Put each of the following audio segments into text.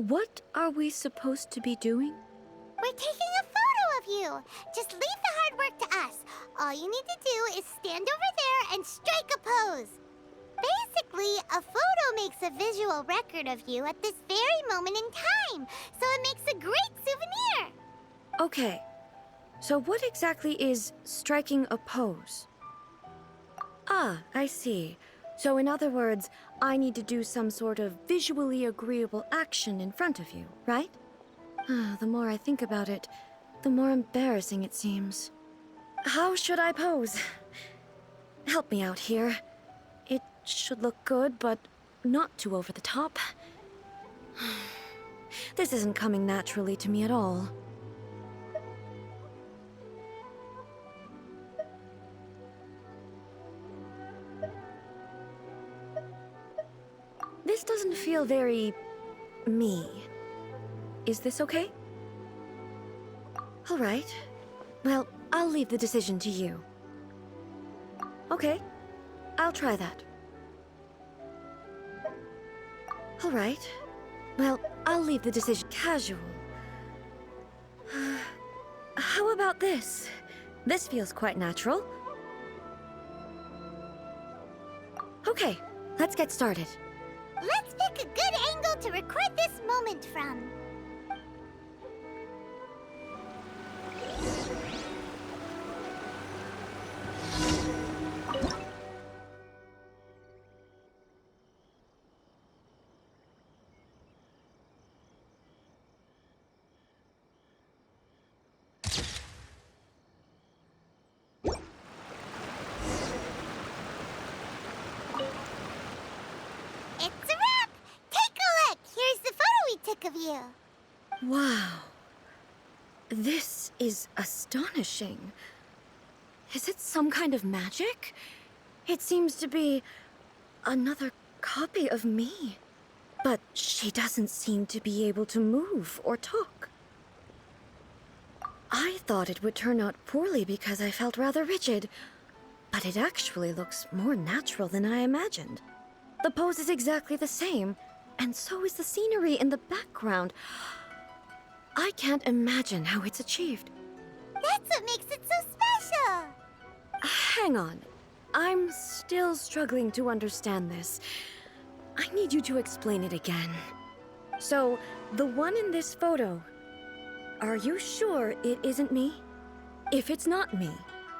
What are we supposed to be doing? We're taking a photo of you. Just leave the hard work to us. All you need to do is stand over there and strike a pose. Basically, a photo makes a visual record of you at this very moment in time, so it makes a great souvenir. Okay, so what exactly is striking a pose? Ah, I see. So in other words, I need to do some sort of visually agreeable action in front of you, right? The more I think about it, the more embarrassing it seems. How should I pose? Help me out here. It should look good, but not too over the top. This isn't coming naturally to me at all. This doesn't feel very me. Is this okay? All right. Well, I'll leave the decision to you. Okay, I'll try that. All right. Well, I'll leave the decision casual. How about this? This feels quite natural. Okay, let's get started. Let's pick a good angle to record this moment from. It's a wrap! Take a look! Here's the photo we took of you. Wow. This is astonishing. Is it some kind of magic? It seems to be another copy of me. But she doesn't seem to be able to move or talk. I thought it would turn out poorly because I felt rather rigid, but it actually looks more natural than I imagined. The pose is exactly the same, and so is the scenery in the background. I can't imagine how it's achieved. That's what makes it so special. Hang on. I'm still struggling to understand this. I need you to explain it again. So, the one in this photo, are you sure it isn't me? If it's not me,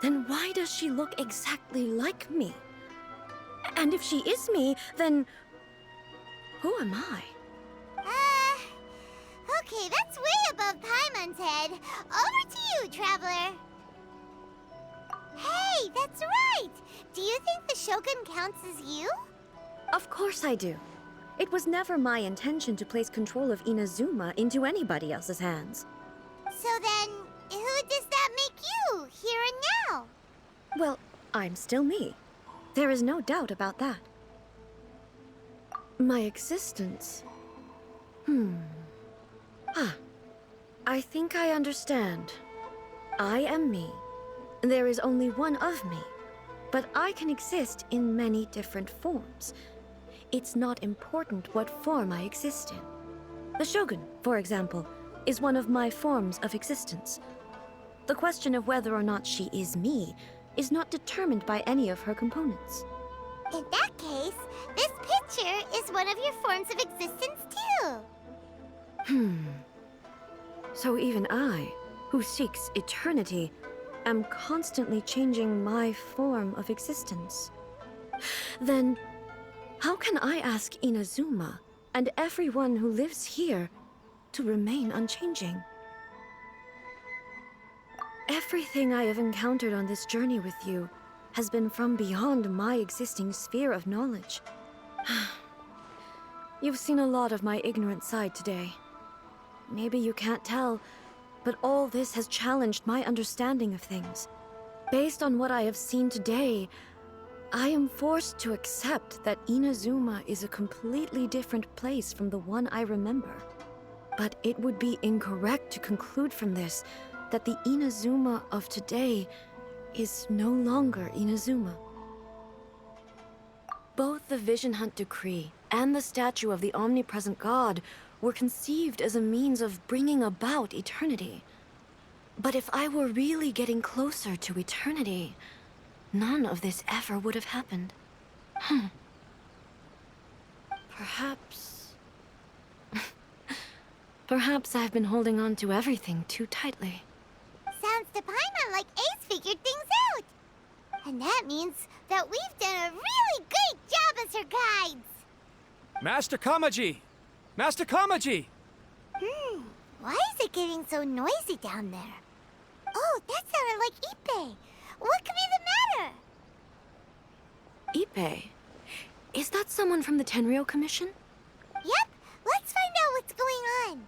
then why does she look exactly like me? And if she is me, then who am I? Okay, that's way above Paimon's head. Over to you, Traveler. Hey, that's right! Do you think the Shogun counts as you? Of course I do. It was never my intention to place control of Inazuma into anybody else's hands. So then, who does that make you, here and now? Well, I'm still me. There is no doubt about that. My existence. I think I understand. I am me. There is only one of me, but I can exist in many different forms. It's not important what form I exist in. The Shogun, for example, is one of my forms of existence. The question of whether or not she is me is not determined by any of her components. In that case, this picture is one of your forms of existence too. So even I, who seeks eternity, am constantly changing my form of existence. Then, how can I ask Inazuma and everyone who lives here to remain unchanging? Everything I have encountered on this journey with you has been from beyond my existing sphere of knowledge. You've seen a lot of my ignorant side today. Maybe you can't tell, but all this has challenged my understanding of things. Based on what I have seen today, I am forced to accept that Inazuma is a completely different place from the one I remember. But it would be incorrect to conclude from this that the Inazuma of today is no longer Inazuma. Both the Vision Hunt Decree and the statue of the omnipresent god were conceived as a means of bringing about eternity. But if I were really getting closer to eternity, none of this ever would have happened. Perhaps... Perhaps I've been holding on to everything too tightly. Sounds to Paimon like Ace figured things out. And that means that we've done a really great job as her guides. Master Kamaji! Master Kamaji! Why is it getting so noisy down there? Oh, that sounded like Ippei. What could be the matter? Ippei? Is that someone from the Tenryou Commission? Yep, let's find out what's going on.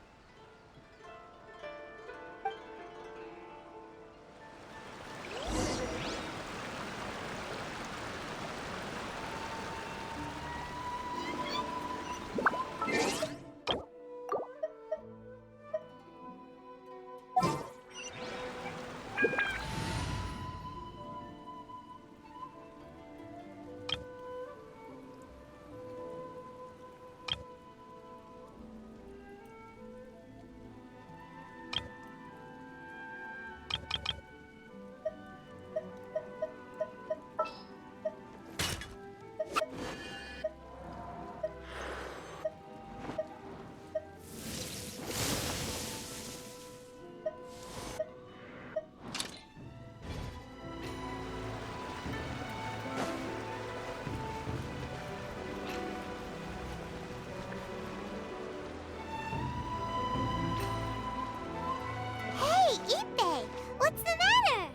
Hey, Ippei, what's the matter?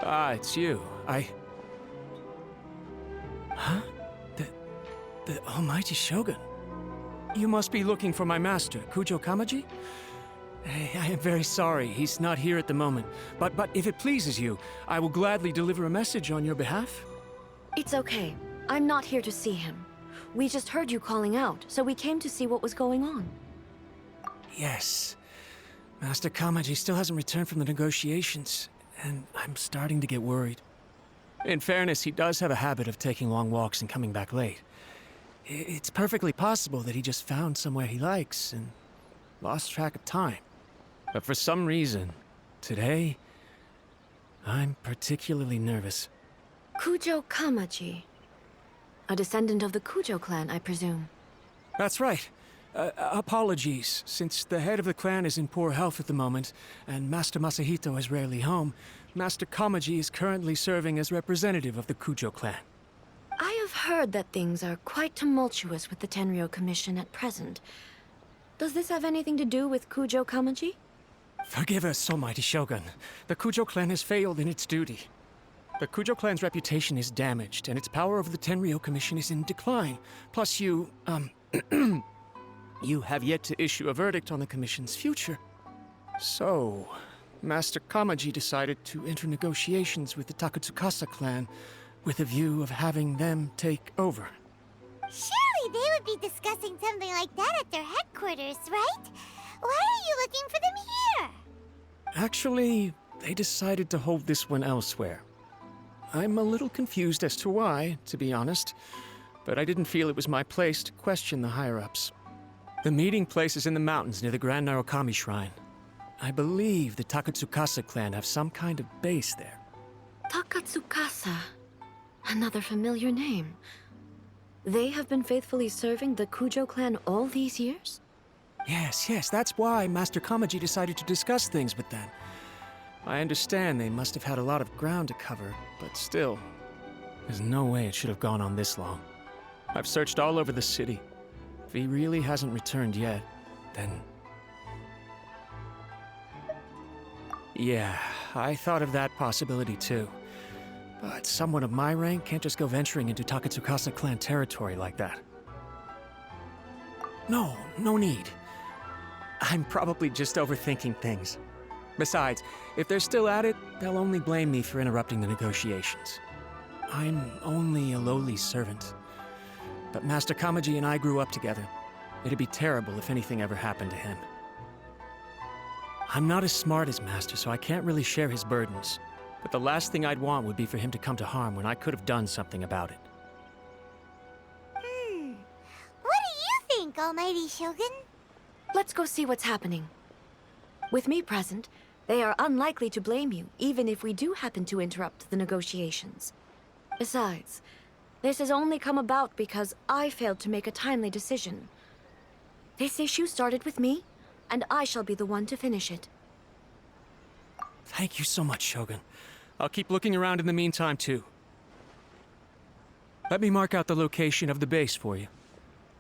Ah, it's you. Huh? The almighty Shogun. You must be looking for my master, Kujo Kamaji? I am very sorry, he's not here at the moment. But if it pleases you, I will gladly deliver a message on your behalf. It's okay. I'm not here to see him. We just heard you calling out, so we came to see what was going on. Yes. Master Kamaji still hasn't returned from the negotiations, and I'm starting to get worried. In fairness, he does have a habit of taking long walks and coming back late. It's perfectly possible that he just found somewhere he likes and lost track of time. But for some reason, today, I'm particularly nervous. Kujo Kamaji. A descendant of the Kujo clan, I presume. That's right. Apologies, since the head of the clan is in poor health at the moment, and Master Masahito is rarely home, Master Kamaji is currently serving as representative of the Kujo clan. I have heard that things are quite tumultuous with the Tenryou Commission at present. Does this have anything to do with Kujo Kamaji? Forgive us, almighty Shogun. The Kujo clan has failed in its duty. The Kujo clan's reputation is damaged, and its power over the Tenryou Commission is in decline. Plus you have yet to issue a verdict on the Commission's future. So, Master Kamaji decided to enter negotiations with the Takatsukasa clan with a view of having them take over. Surely they would be discussing something like that at their headquarters, right? Why are you looking for them here? Actually, they decided to hold this one elsewhere. I'm a little confused as to why, to be honest, but I didn't feel it was my place to question the higher-ups. The meeting place is in the mountains near the Grand Narukami Shrine. I believe the Takatsukasa clan have some kind of base there. Takatsukasa. Another familiar name. They have been faithfully serving the Kujo clan all these years? Yes, that's why Master Kamaji decided to discuss things with them. I understand they must have had a lot of ground to cover, but still, there's no way it should have gone on this long. I've searched all over the city. If he really hasn't returned yet, then... Yeah, I thought of that possibility too. But someone of my rank can't just go venturing into Takatsukasa clan territory like that. No need. I'm probably just overthinking things. Besides, if they're still at it, they'll only blame me for interrupting the negotiations. I'm only a lowly servant. But Master Kamaji and I grew up together. It'd be terrible if anything ever happened to him. I'm not as smart as Master, so I can't really share his burdens. But the last thing I'd want would be for him to come to harm when I could have done something about it. What do you think, Almighty Shogun? Let's go see what's happening. With me present, they are unlikely to blame you, even if we do happen to interrupt the negotiations. Besides, this has only come about because I failed to make a timely decision. This issue started with me, and I shall be the one to finish it. Thank you so much, Shogun. I'll keep looking around in the meantime, too. Let me mark out the location of the base for you.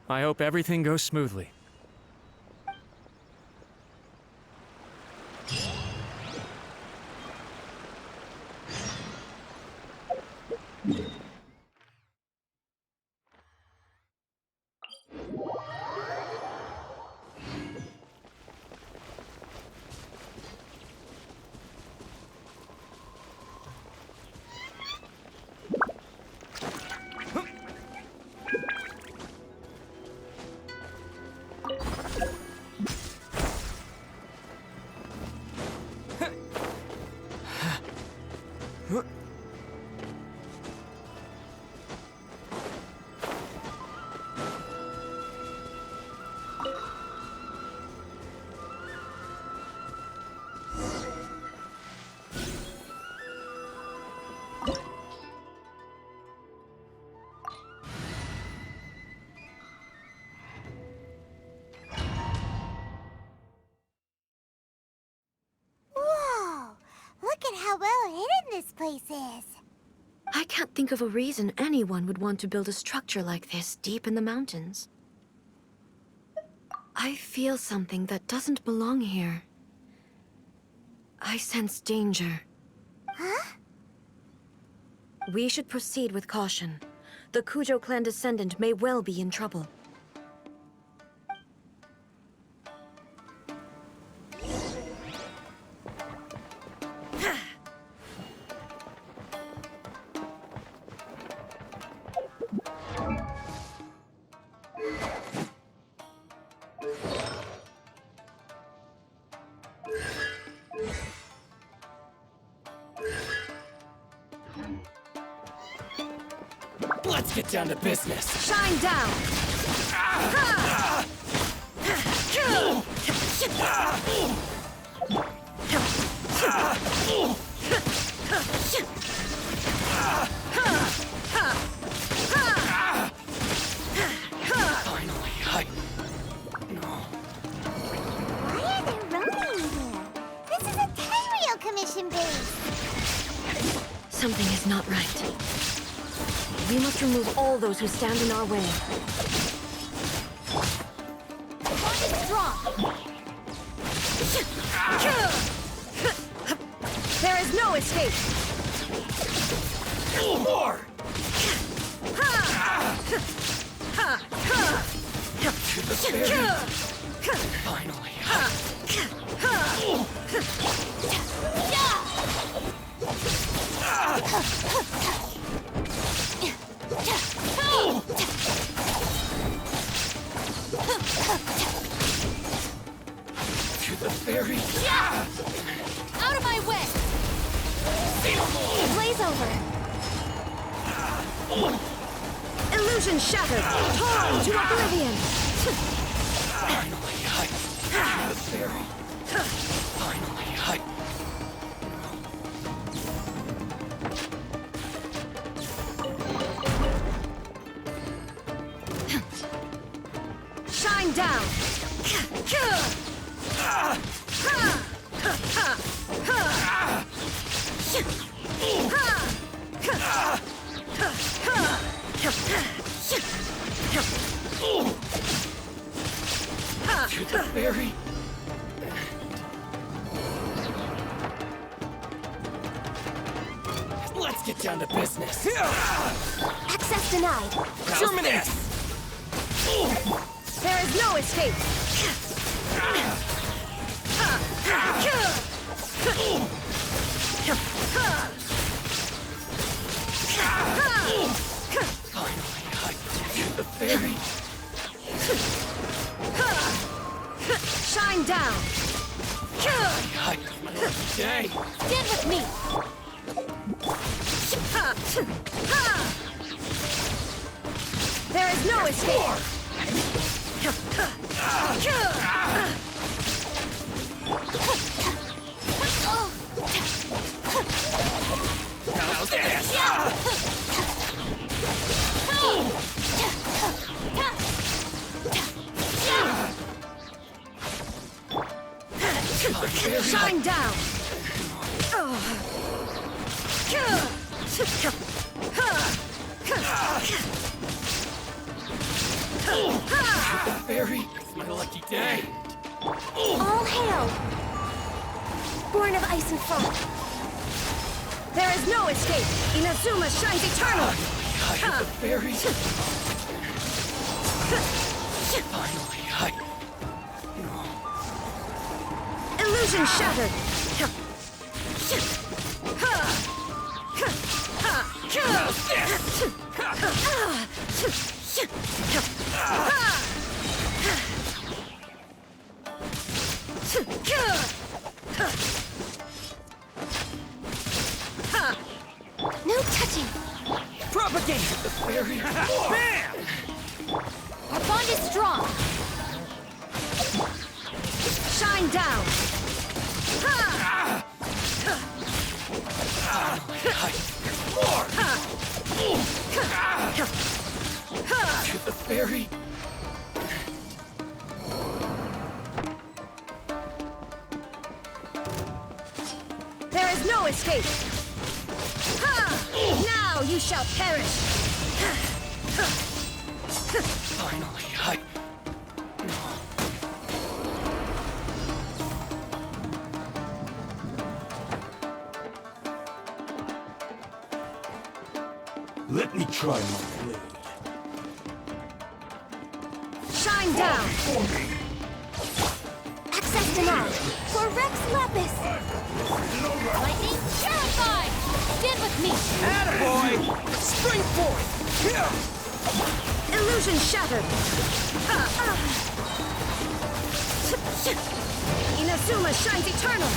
I hope everything goes smoothly. Whoa! Look at how well hidden this place is. I can't think of a reason anyone would want to build a structure like this deep in the mountains. I feel something that doesn't belong here. I sense danger. Huh? We should proceed with caution. The Kujo clan descendant may well be in trouble. Let's get down to business. Shine down! Finally, Why are they roaming here? This is a Tenryou Commission base. Something is not right. We must remove all those who stand in our way. There is no escape! More! To the spirit. Finally. To the ferry. Out of my way! Blaze over! Illusion shattered! Torn to oblivion! Finally, to the ferry. Finally, Shine down! to the ferry. Let's get down to business. Access denied. Terminate! There is no escape! Finally, to the ferry. Shine down! My lucky day. Stand with me! There is no escape! Shine down! Fairy, it's my lucky day. All hail! Born of ice and frost. There is no escape! Inazuma shines eternal! The fairy. Finally, Illusion shattered! No touching. propagate the fairy. Bam! Our bond is strong. Shine down! More! To the fairy. There is no escape! Now you shall perish! Finally, Let me try my blade. Shine down! Access denied. For Rex Lapis. Lightning terrified. Stand with me. attaboy! Spring forth! Illusion shattered! Inazuma shines eternal!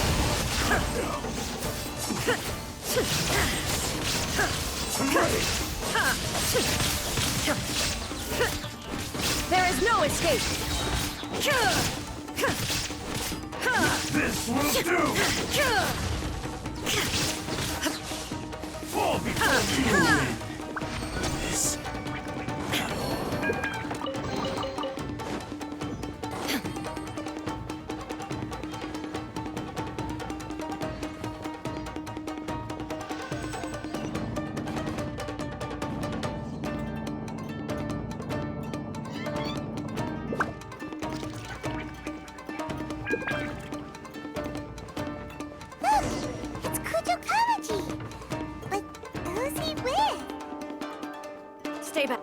I'm ready. There is no escape! This will do. Fall before you win. This. Look, it's Kujo Kawaji. But who's he with? Stay back.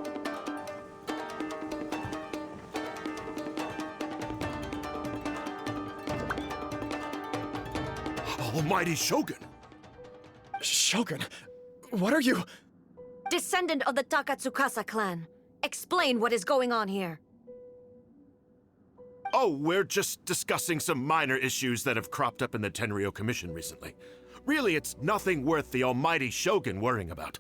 Almighty Shogun. Shogun, what are you? Descendant of the Takatsukasa clan. Explain what is going on here. Oh, we're just discussing some minor issues that have cropped up in the Tenryo Commission recently. Really, it's nothing worth the almighty Shogun worrying about.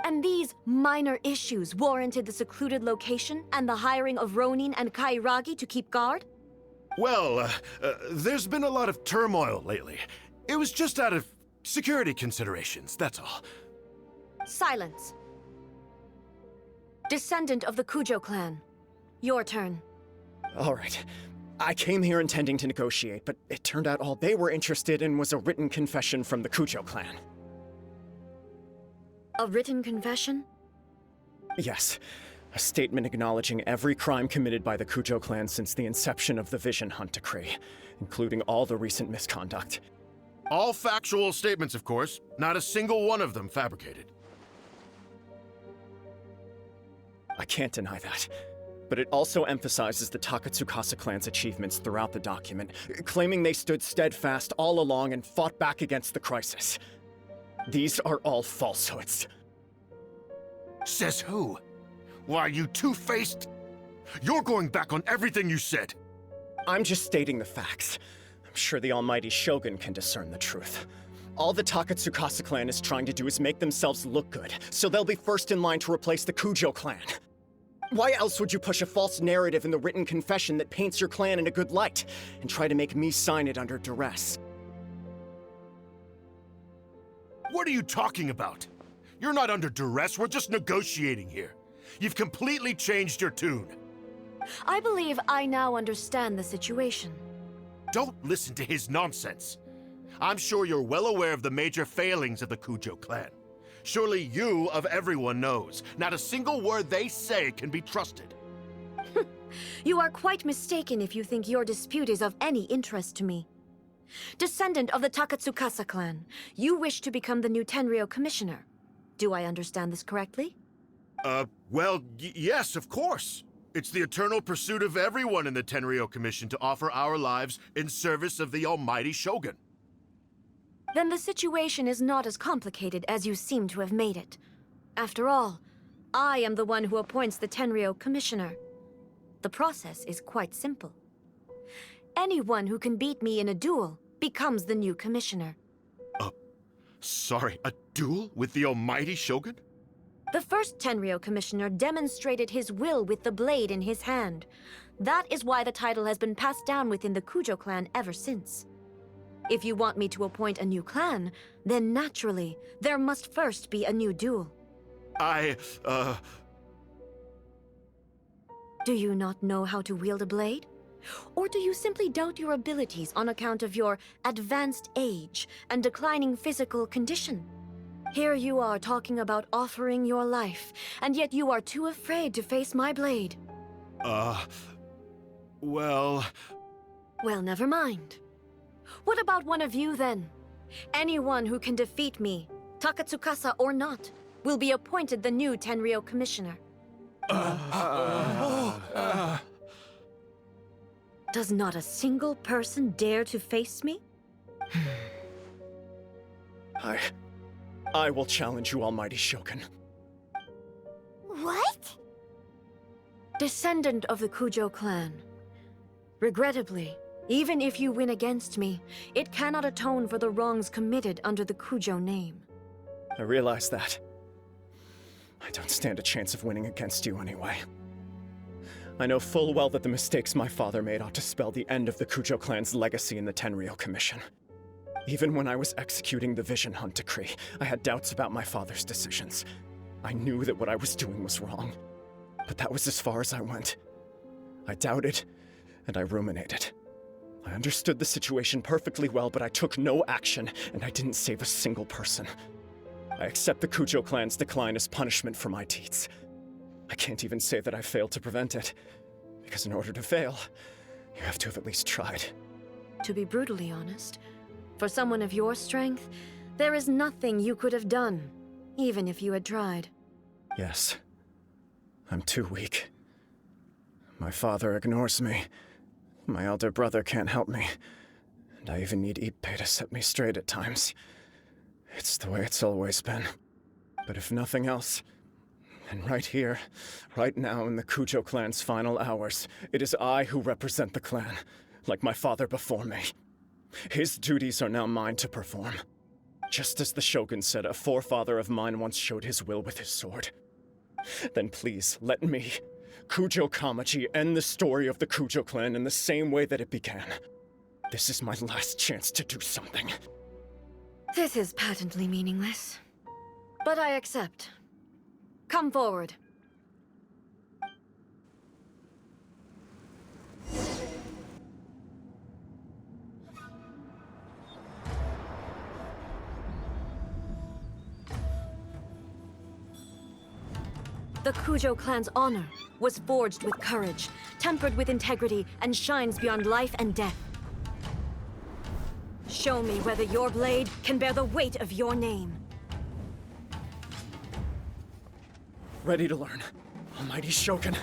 And these minor issues warranted the secluded location and the hiring of Ronin and Kairagi to keep guard? Well, there's been a lot of turmoil lately. It was just out of security considerations, that's all. Silence. Descendant of the Kujo clan. Your turn. All right. I came here intending to negotiate, but it turned out all they were interested in was a written confession from the Kujo clan. A written confession? Yes. A statement acknowledging every crime committed by the Kujo clan since the inception of the Vision Hunt Decree, including all the recent misconduct. All factual statements, of course. Not a single one of them fabricated. I can't deny that. But it also emphasizes the Takatsukasa clan's achievements throughout the document, claiming they stood steadfast all along and fought back against the crisis. These are all falsehoods. Says who? Why, you two-faced? You're going back on everything you said. I'm just stating the facts. I'm sure the almighty Shogun can discern the truth. All the Takatsukasa clan is trying to do is make themselves look good, so they'll be first in line to replace the Kujo clan. Why else would you push a false narrative in the written confession that paints your clan in a good light, and try to make me sign it under duress? What are you talking about? You're not under duress, we're just negotiating here. You've completely changed your tune. I believe I now understand the situation. Don't listen to his nonsense. I'm sure you're well aware of the major failings of the Kujo clan. Surely you, of everyone, knows. Not a single word they say can be trusted. You are quite mistaken if you think your dispute is of any interest to me. Descendant of the Takatsukasa clan, you wish to become the new Tenryo commissioner. Do I understand this correctly? Well, yes, of course. It's the eternal pursuit of everyone in the Tenryo Commission to offer our lives in service of the almighty Shogun. Then the situation is not as complicated as you seem to have made it. After all, I am the one who appoints the Tenryo commissioner. The process is quite simple. Anyone who can beat me in a duel becomes the new commissioner. Sorry, a duel with the almighty Shogun? The first Tenryo commissioner demonstrated his will with the blade in his hand. That is why the title has been passed down within the Kujo clan ever since. If you want me to appoint a new clan, then naturally, there must first be a new duel. Do you not know how to wield a blade? Or do you simply doubt your abilities on account of your advanced age and declining physical condition? Here you are talking about offering your life, and yet you are too afraid to face my blade. Well, never mind. What about one of you, then? Anyone who can defeat me, Takatsukasa or not, will be appointed the new Tenryo commissioner. Does not a single person dare to face me? I will challenge you, almighty Shogun. What? Descendant of the Kujo clan. Regrettably, even if you win against me, it cannot atone for the wrongs committed under the Kujo name. I realize that. I don't stand a chance of winning against you anyway. I know full well that the mistakes my father made ought to spell the end of the Kujo clan's legacy in the Tenryo Commission. Even when I was executing the Vision Hunt decree, I had doubts about my father's decisions. I knew that what I was doing was wrong, but that was as far as I went. I doubted, and I ruminated. I understood the situation perfectly well, but I took no action, and I didn't save a single person. I accept the Kujo clan's decline as punishment for my deeds. I can't even say that I failed to prevent it, because in order to fail, you have to have at least tried. To be brutally honest, for someone of your strength, there is nothing you could have done, even if you had tried. Yes. I'm too weak. My father ignores me. My elder brother can't help me. And I even need Ippei to set me straight at times. It's the way it's always been. But if nothing else, then right here, right now in the Kujo clan's final hours, it is I who represent the clan, like my father before me. His duties are now mine to perform. Just as the Shogun said a forefather of mine once showed his will with his sword. Then please, let me, Kujo Kamaji, end the story of the Kujo clan in the same way that it began. This is my last chance to do something. This is patently meaningless. But I accept. Come forward. The Kujo clan's honor was forged with courage, tempered with integrity, and shines beyond life and death. Show me whether your blade can bear the weight of your name. Ready to learn, almighty Shogun.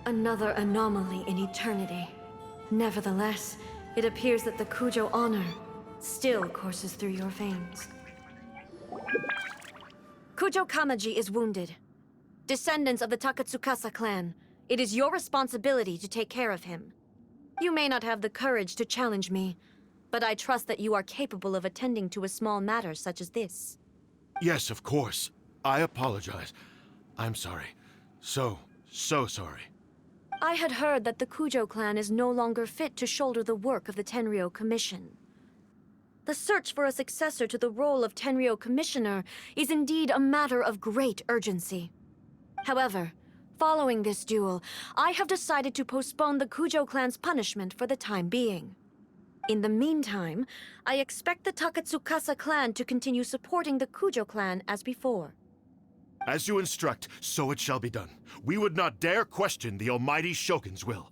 Another anomaly in eternity. Nevertheless, it appears that the Kujo honor still courses through your veins. Kujo Kamaji is wounded. Descendants of the Takatsukasa clan, it is your responsibility to take care of him. You may not have the courage to challenge me, but I trust that you are capable of attending to a small matter such as this. Yes, of course. I apologize. I'm sorry. So sorry. I had heard that the Kujo clan is no longer fit to shoulder the work of the Tenryou Commission. The search for a successor to the role of Tenryou Commissioner is indeed a matter of great urgency. However, following this duel, I have decided to postpone the Kujo clan's punishment for the time being. In the meantime, I expect the Takatsukasa clan to continue supporting the Kujo clan as before. As you instruct, so it shall be done. We would not dare question the almighty Shogun's will.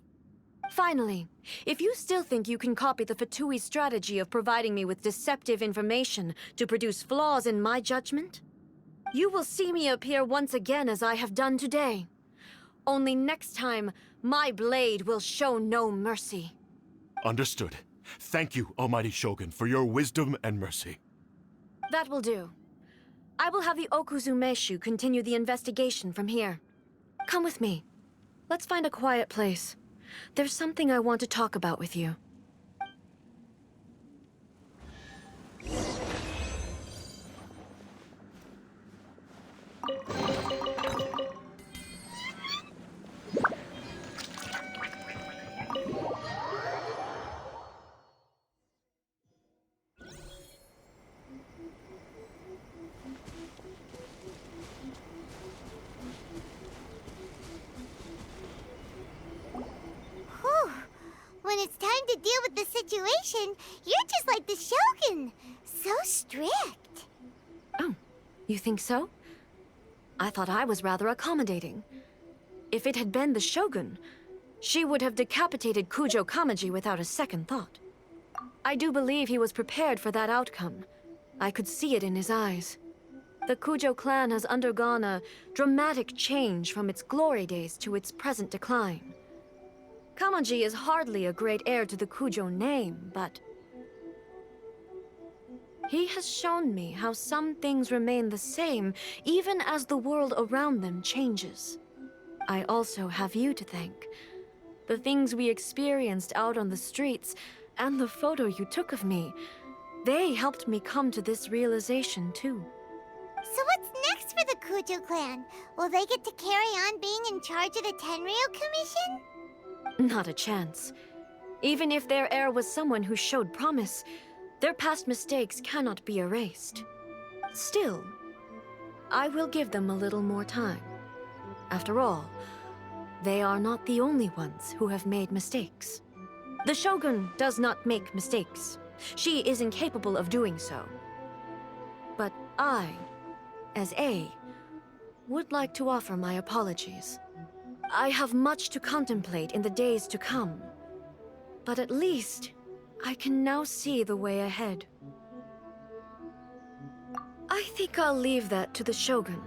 Finally, if you still think you can copy the Fatui strategy of providing me with deceptive information to produce flaws in my judgment, you will see me appear once again as I have done today. Only next time, my blade will show no mercy. Understood. Thank you, almighty Shogun, for your wisdom and mercy. That will do. I will have the Okuzumeshu continue the investigation from here. Come with me. Let's find a quiet place. There's something I want to talk about with you. Whew. When it's time to deal with the situation, you're just like the Shogun. So strict. Oh, you think so? I thought I was rather accommodating. If it had been the Shogun, she would have decapitated Kujo Kamaji without a second thought. I do believe he was prepared for that outcome. I could see it in his eyes. The Kujo clan has undergone a dramatic change from its glory days to its present decline. Kamaji is hardly a great heir to the Kujo name, but he has shown me how some things remain the same even as the world around them changes. I also have you to thank. The things we experienced out on the streets and the photo you took of me, they helped me come to this realization too. So what's next for the Kujo clan? Will they get to carry on being in charge of the Tenryou Commission? Not a chance. Even if their heir was someone who showed promise, their past mistakes cannot be erased. Still, I will give them a little more time. After all, they are not the only ones who have made mistakes. The Shogun does not make mistakes. She is incapable of doing so. But I, as A, would like to offer my apologies. I have much to contemplate in the days to come, but at least I can now see the way ahead. I think I'll leave that to the Shogun.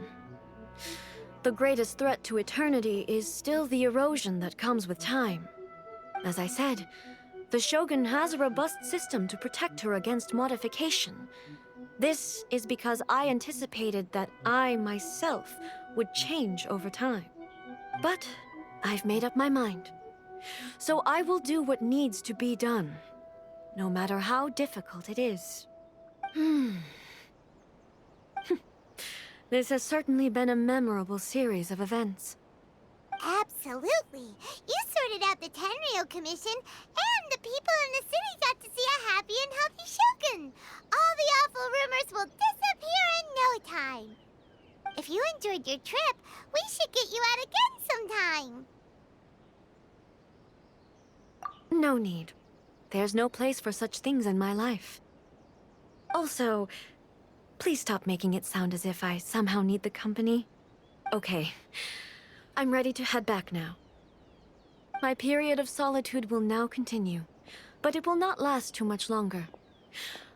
The greatest threat to eternity is still the erosion that comes with time. As I said, the Shogun has a robust system to protect her against modification. This is because I anticipated that I myself would change over time. But I've made up my mind. So I will do what needs to be done, no matter how difficult it is. This has certainly been a memorable series of events. Absolutely. You sorted out the Tenryou Commission, and the people in the city got to see a happy and healthy Shogun. All the awful rumors will disappear in no time. If you enjoyed your trip, we should get you out again sometime. No need. There's no place for such things in my life. Also, please stop making it sound as if I somehow need the company. Okay, I'm ready to head back now. My period of solitude will now continue, but it will not last too much longer.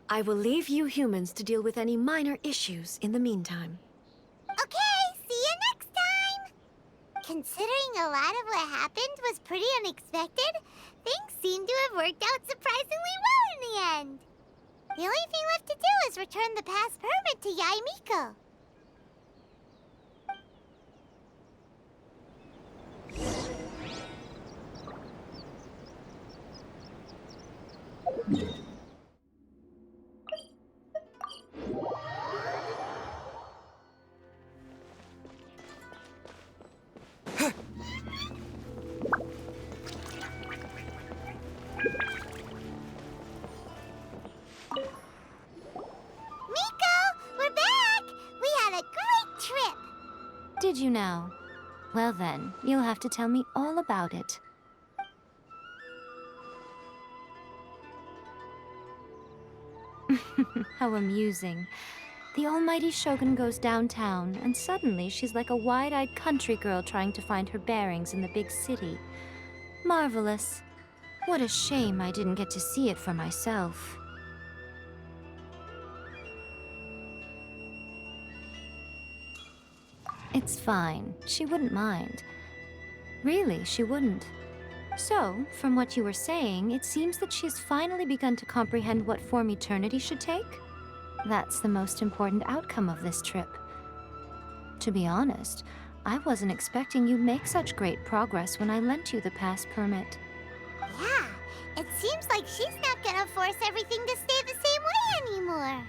I will leave you humans to deal with any minor issues in the meantime. Okay, see you next time! Considering a lot of what happened was pretty unexpected, things seem to have worked out surprisingly well in the end. The only thing left to do is return the past permit to Yae Miko. Did you now? Well then, you'll have to tell me all about it. How amusing. The almighty Shogun goes downtown, and suddenly she's like a wide-eyed country girl trying to find her bearings in the big city. Marvelous. What a shame I didn't get to see it for myself. It's fine. She wouldn't mind. Really, she wouldn't. So, from what you were saying, it seems that she has finally begun to comprehend what form eternity should take? That's the most important outcome of this trip. To be honest, I wasn't expecting you'd make such great progress when I lent you the pass permit. Yeah, it seems like she's not gonna force everything to stay the same way anymore.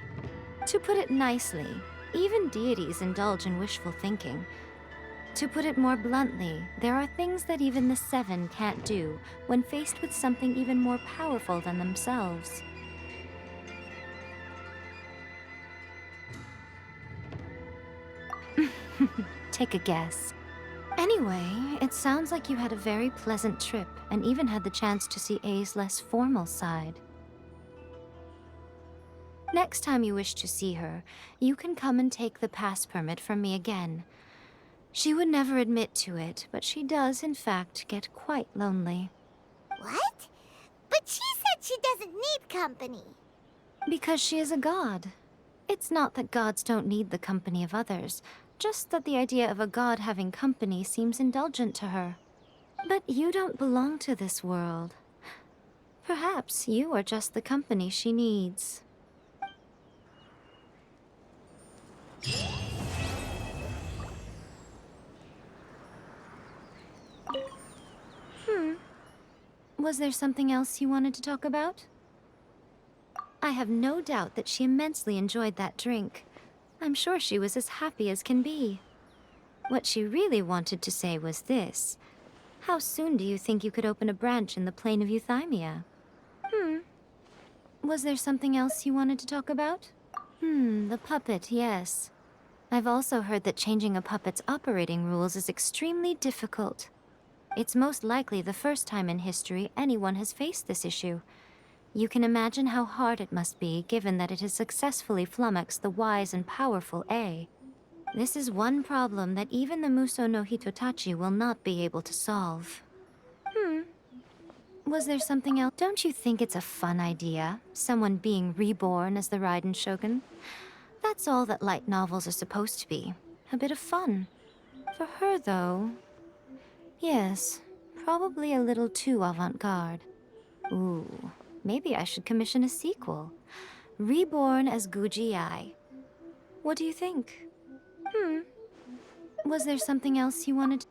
To put it nicely, even deities indulge in wishful thinking. To put it more bluntly, there are things that even the Seven can't do when faced with something even more powerful than themselves. Take a guess. Anyway, it sounds like you had a very pleasant trip and even had the chance to see A's less formal side. Next time you wish to see her, you can come and take the pass permit from me again. She would never admit to it, but she does, in fact, get quite lonely. What? But she said she doesn't need company. Because she is a god. It's not that gods don't need the company of others, just that the idea of a god having company seems indulgent to her. But you don't belong to this world. Perhaps you are just the company she needs. Was there something else you wanted to talk about? I have no doubt that she immensely enjoyed that drink. I'm sure she was as happy as can be. What she really wanted to say was this. How soon do you think you could open a branch in the plain of Euthymia? Was there something else you wanted to talk about? The puppet, yes. I've also heard that changing a puppet's operating rules is extremely difficult. It's most likely the first time in history anyone has faced this issue. You can imagine how hard it must be, given that it has successfully flummoxed the wise and powerful A. This is one problem that even the Muso no Hitotachi will not be able to solve. Was there something else? Don't you think it's a fun idea? Someone being reborn as the Raiden Shogun? That's all that light novels are supposed to be. A bit of fun. For her, though... Yes, probably a little too avant-garde. Ooh, maybe I should commission a sequel. Reborn as Guji Ai. What do you think? Was there something else you wanted to...